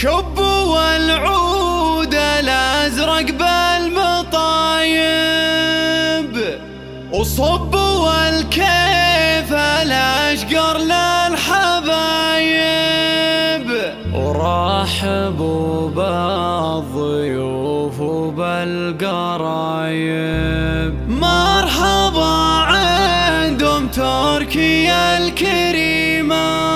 شبوا والعود الازرق بالمطايب، وصبوا الكيف الاشقر للحبايب، ورحبوا بالضيوف وبالقرايب. مرحبا عندهم تركيا الكريمة.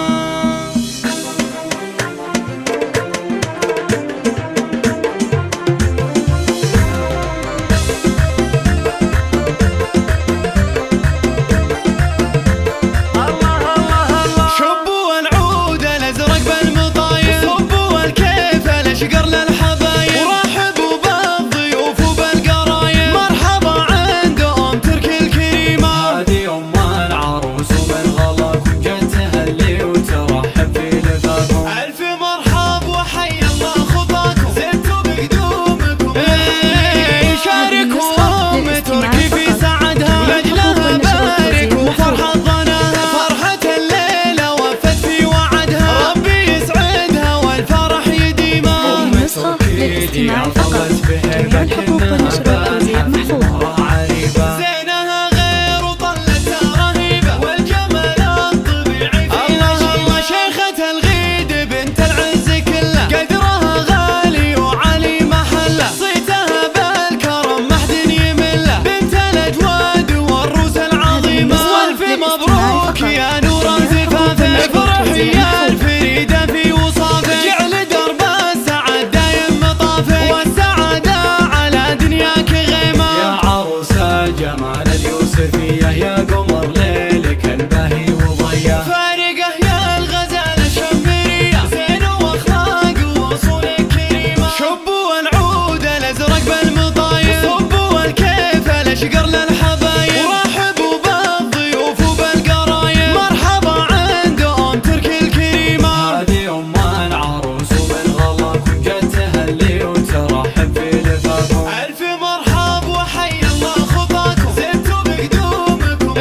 زينها غير وطلتها رهيبة، والجمال الطبيعي فيها الله. شيخة الغيد بنت العز كله، قدرها غالي وعلي محله، صيتها بالكرم ما حد يمله، بنت الأجواد والروس العظيمة. والف مبروك يا نور زفافه، افرحي يا الفريدة في وصافه، جعل درب السعد دايم مطافه، والسعادة على دنياك غيمة. يا عروس الجمال اليوسفية، يا قمر ليلك الباهي وضياه، فارقة يا الغزالة الشمرية، زين واخلاق واصولك كريمة. شبوا العود الازرق بالمطايب، صبوا الكيف الاشقر للحبايب، ورحبوا بالضيوف وبالقرايب. مرحبا عندهم تركي الكريمة. هذه ام العروس ومن غلاك وجت تهلي وترحب في لفافهم. الف مرحب وحي الله خطاكم، زدتوا بقدومكم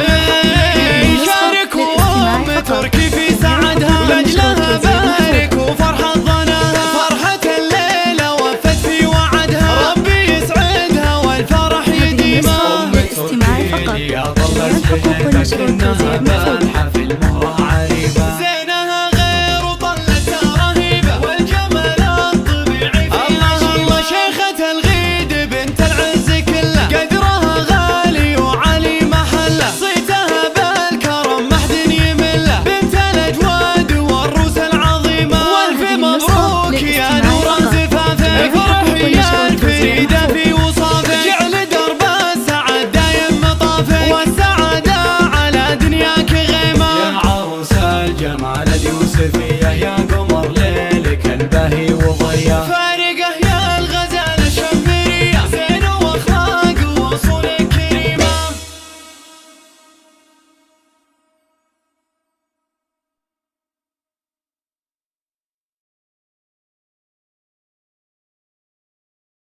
شاركوا ام تركي في سعدها، لاجلها بارك وفرحة ظناها، فرحة الليلة وفت في وعدها، ربي يسعدها والفرح يديمها. ام تركي يا ظلت بهيبك انها بانحة في المهرة عريبة، زينها غير وطلتها رهيبة، والجمال الطبيعي فيها الله. شيخة الغيد بنت العز كله، قدرها غالي وعلي محله، صيتها بالكرم ما حد يمله، بنت الأجواد والروس العظيمة. والف مبروك يا نور زفافه، افرحي يا الفريدة في وصافه، جعل درب السعد دايم مطافه، والسعادة على دنياك غيمة. يا عروس الجمال اليوسفية، يا قمر ليلك الباهي وضياه.